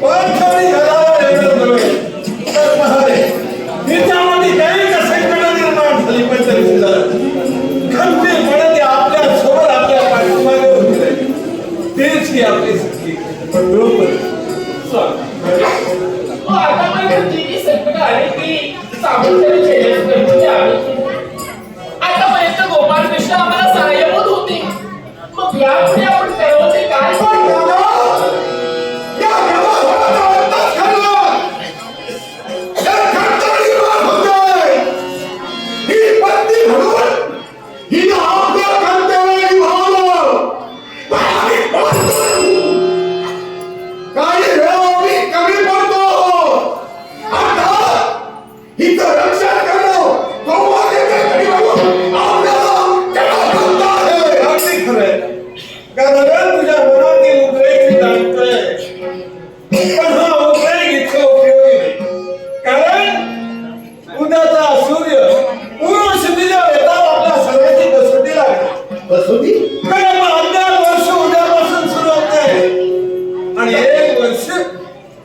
पाथरी घराला येणं नव्हे तर महारे हिच्यामध्ये काही संकट निर्माण झाली पण तरी खंबीरपणे आपल्या सोबत आपल्या पाठीमागे उभी राहिली. तेच ही आपली सखी द्रौपदी. आतापर्यंत जी जी संकट आली ती सामोरे केलेच गणपती आम्ही. आतापर्यंत गोपाळ कृष्ण आम्हाला सहाय्यभूत होते. मग यापुढे आपण करावं ते काय?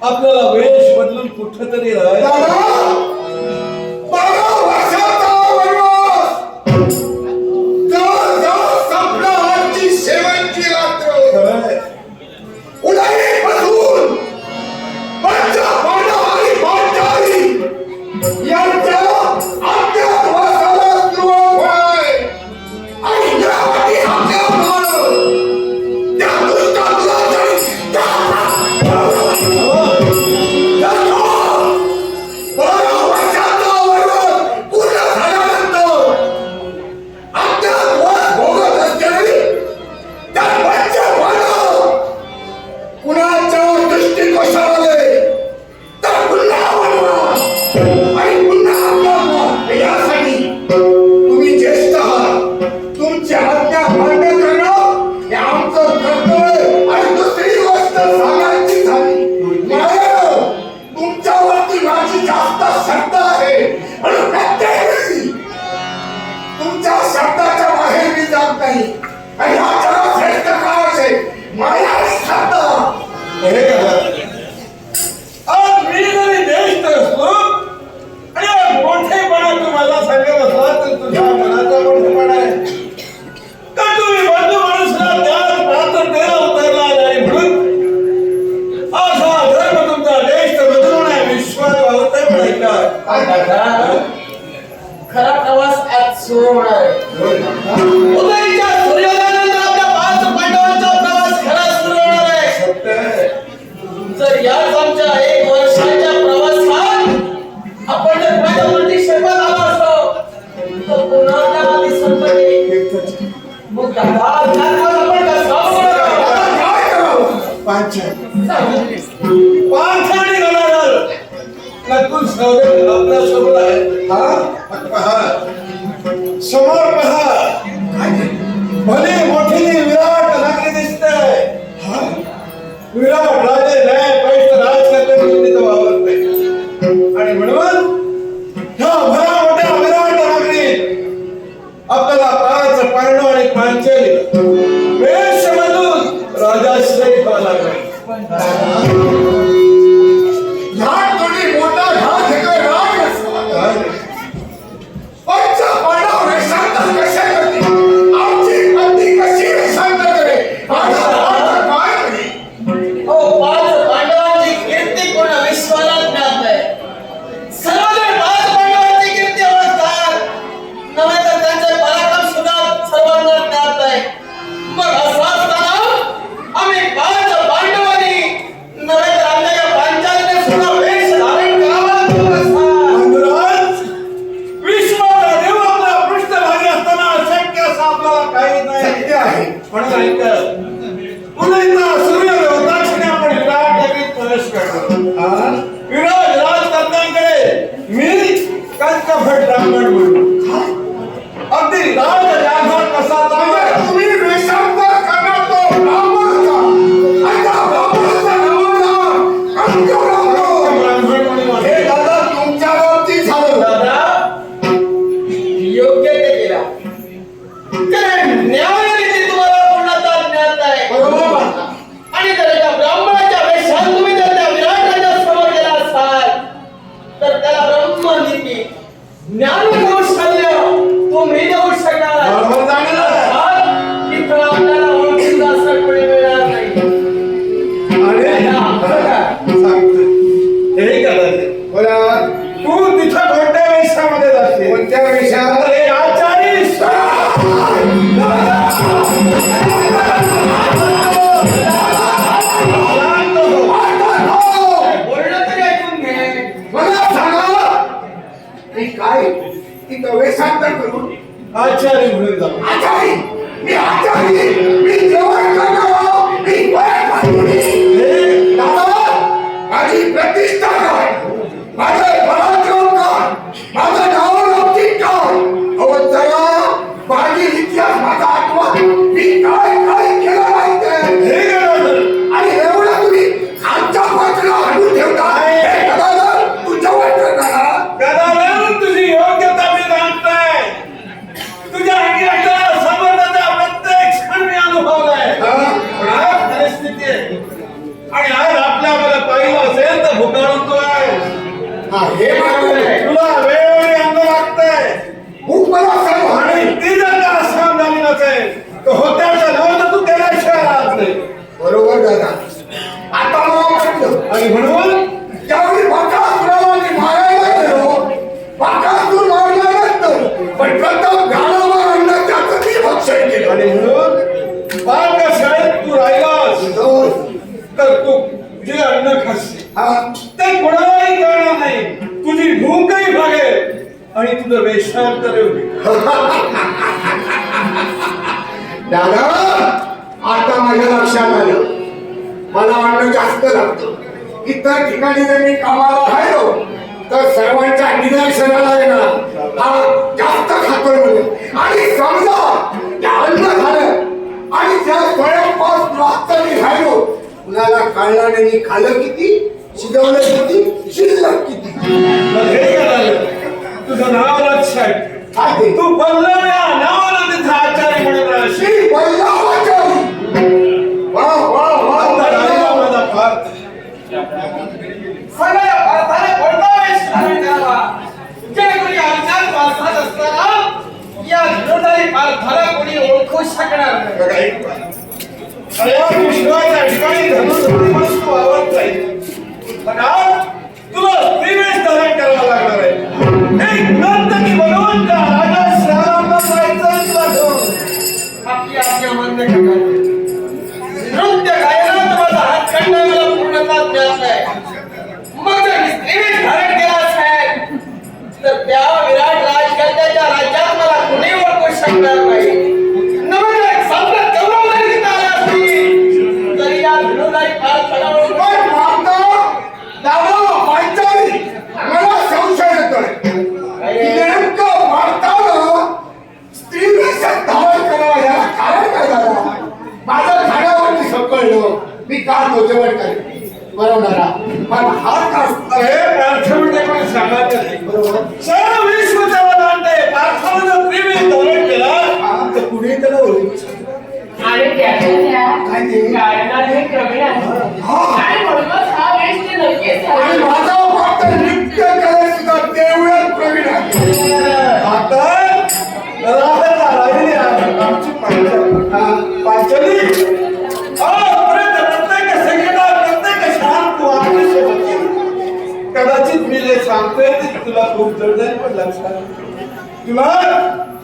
आपल्याला वेश बदलून कुठेतरी खरा प्रवास आज सुरू होणार आहे. उदयच्या सूर्योदयानंतर आपल्या 5 पांडवांचा प्रवास खरा सुरू होणार आहे. जर याच आमच्या 1 वर्षाच्या प्रवासात आपण जर पांडवांची शपथ आलो असतो तर पुन्हा त्या आधी संपत्ती मग दादा आपण काय करावं? पांचाळी घालणार नकुल सहदेव आपल्या सोबत आहे. पहा समोर पहा भले मोठीने विराट नगरी दिसते. विराट राजे न्याय पैसे राज करते वावरते आणि म्हणून ह्या भरा मोठ्या विराट नगरीत आपल्याला 5 पांडव आणि पांचाली वेशमधून राजाश्रय व्हावं लागेल. Oh, राहिलं असेल तर भुकाळून तू आहे. हा, हे मात्र आहे. तुला वेळोवेळी अन्न लागतंय भूक मला सर्व आणि ती जर का आसाम झाली नसेल तर होत्याचं नव्हतं तू केल्याशिवाय राहत नाही. बरोबर दादा. आता मला वाटलं आणि म्हणून त्यावेळी बकासुराला मी मारायला गेलो. बकासूर मारला नसतं, पण प्रताप घालावा आणलं त्याचं मी भक्षण केलं. आणि म्हणून बालशाळेत तू राहिलास तर तू जे अन्न खाशील हा, ते कोणालाही कळणार नाही. तुझी भूकही भागेल आणि तुझं वेशांतर होईल. दादा आता माझ्या लक्षात आलं. मला अन्न जास्त लागतं. इतर ठिकाणी जर मी कामाला राहिलो तर सर्वांच्या निदर्शनाला येणार हा जास्त खातोय म्हणून. आणि समजा त्या अन्न झालं आणि त्या स्वयंपाक वाचता मी राहिलो, कुणाला कळलं नाही मी खाल्लं किती, शिजवलं किती, शिल्लक किती. मग हे काय झालं? तुझं नाव लक्षात काय ते? तू बल्लवया नावानं तिथं आचार्य म्हणून राहशील. श्री बल्लावाचारी. वा वा वा आता राहिला माझा फार. सगळ्या भारताला कोणता वेश धारण करावा जे कोणी आचार वाचत असताना या विरोधारी भारताला कोणी ओळखू शकणार नाही. अरे या विश्वाच्या ठिकाणी धनुष्यवती म्हणून तू वावरत राहील. पण आज तुला स्त्रीवेश धारण करावा लागणार आहे. एक नर्तकी बनवून त्या राजा श्रीरामला जायचं तुला घेऊन. आपली आज्ञा मान्य करणार. नृत्य गायनात माझा हातखंड मला पूर्णता ज्ञात आहे. मग जर मी स्त्रीवेश धारण केला असेल तर त्या विराट राजकन्याच्या राज्यात मला कोणी ओळखू शकणार नाही. नवरा एक सम्राट गौरव जरी तिथं आला असतील तरी या विरोधारी भारताला पण माता दादा पांचाली मला संशय येतोय की नेमकं भारताला स्त्रीवेशात धारण करावा याला कारण काय झालं. माझं खाण्यावरती सकळलं मी का दोजेवट करेन बरोबर आहे. पण हा का अरे पार्थामध्ये कोणी सांगायचं नाही. बरोबर सर्व विश्व त्याला जाणतंय. पार्थानं जर स्त्रीवेश धारण केला तर पुढे त्याला ओळखू आणि त्याच्या काय ते? गायनात हे प्रवीण आहे. आणि म्हणूनच हा वेश ते नक्कीच आणि झाला. माझा फक्त नृत्य करायचं सुद्धा तेवढंच प्रवीण आहे. आता राहिली आमची पांचाली. प्रत्येक संगीतात प्रत्येक शांत तू आपल्याशी होती. कदाचित मी जे सांगतोय ते तुला खूप जड जाईल पण लक्षात तुला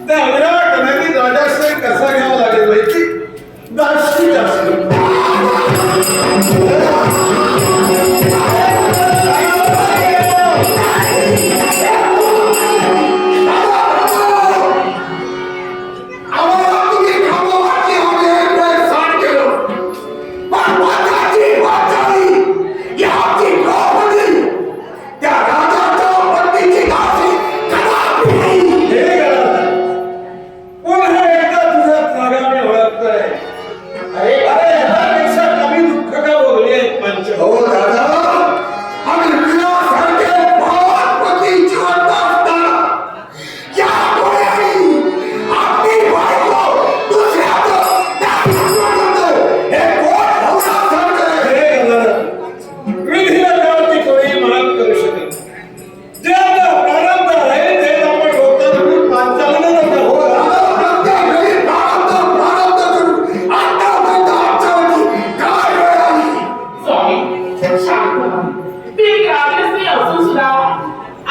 त्या विराट नवीन राजाश्रय कसा घ्यावा लागेल माहिती. जास्तीत जास्त आम्हाला तुम्ही खामोवाची हवी आहे तर सहन केलं. पण वाचाची वाचाली याची द्रौपदी त्या राजाच्या पत्नीची दासी कदापि नाही. हे करा. पुन्हा एकदा तुझ्या त्यागाने ओळखतोय. अरे ह्यापेक्षा कमी दुःख का भोगली आहेत पंच. हो दादा आम्ही विनासारखे पती जिवंत असताना या डोळ्यांनी आपली बायको दुसऱ्याचं दाखवून हे कोण नवरा सहन करेल? हे करा. विधीला त्यावरती कोणी मात करू शकत. जे आता प्रारंभ आहे ते आपण होतं म्हणून पांचालीनं नका हो हो. दादा प्रत्येक वेळी प्रारब्ध करून आतापर्यंत आमच्यावरती काय वेळ आली. स्वामी शांत व्हा. ती ग्रामस्त्री असून सुद्धा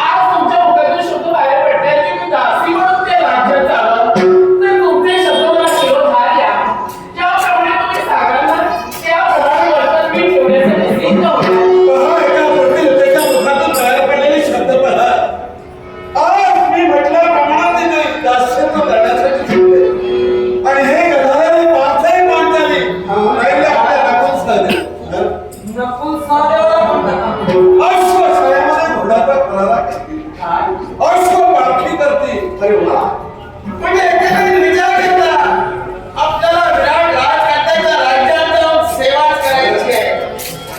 आज तुमच्या मुखातून शब्द बाहेर पडले की मी दासी म्हणून ते राज्य चालवं. तर तुमचे शब्द मला शिरोधार द्या. ज्याप्रमाणे तुम्ही सांगाल ना त्याप्रमाणे वर्तन मी ठेवण्यासाठी सिद्ध होतो. पहा एका प्रतिष्ठेच्या मुखातून बाहेर पडलेले शब्द पहा. आज मी म्हटल्याप्रमाणे ते दास्यत्व करण्यासाठी शिकले. आणि हे गधारे पाचही पांचाली राहिले आपल्या नकुल साधे. नकुल सहदेवाला म्हणतात. अश्वशयामध्ये घोडाचा करारा करतील. अश्व पालखी करतील. अरे वा म्हणजे एकेकाने विचार केला आपल्याला विराट राजकन्याच्या राज्यात जाऊन सेवाच करायची आहे.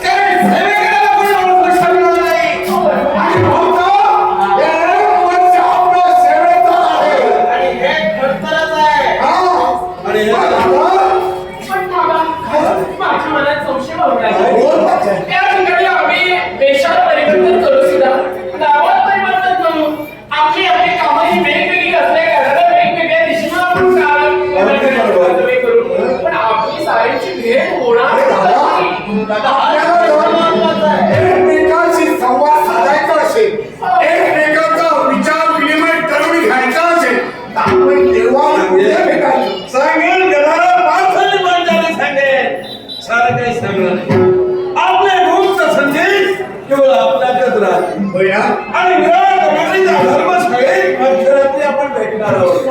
कारण सेवेकराला कोणी ओळखू शकणार नाही. आणि भाऊचा एक वर्ष आपल्या सेवेचा आहे. आणि हे खरंच आहे. आणि हे पण थांबा. माझ्या मनात संशय होत आहे. बोल पाहिजे. त्या ठिकाणी आम्ही होय ना? आणि विराट नगरीच्या धर्मशाळेत मध्यरात्री आपण भेटणार आहोत.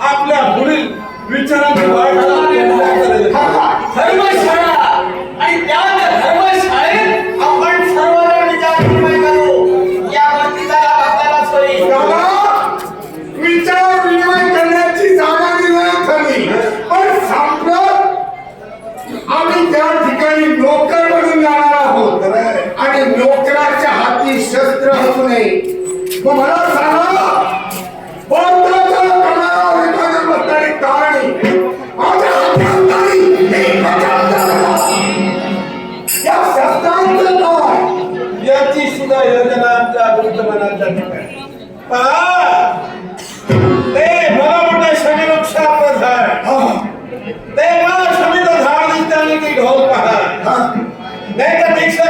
आपल्या पुढील विचारांची वाटाला धर्मशाळा आणि त्या धर्मशाळेत आपण सर्वजण विचार विनिमय करू. या गोष्टीचा लाभ आपल्यालाच होईल. दादा, विचार विनिमय करण्याची जागा निर्माण झाली, पण सांप्रत आम्ही त्या ठिकाणी नोकर म्हणून जाणार आहोत आणि नोकराच्या हाती शस्त्र असू नये. मग मला सांगा, भारताच्या कमळावर एखाद्या बसणारी तारणी माझ्या हातात नाही, हे बजावता बघा. या शस्त्रांचं काय? याची सुद्धा योजना आमच्या गुप्तमनाच्या ठिकाणी पहा. ते मला मोठा शमीवृक्षाप्रध आहे. ते मला शमीचं झाड दिसते आणि ती ढोल पहा. नाही तर दीक्षा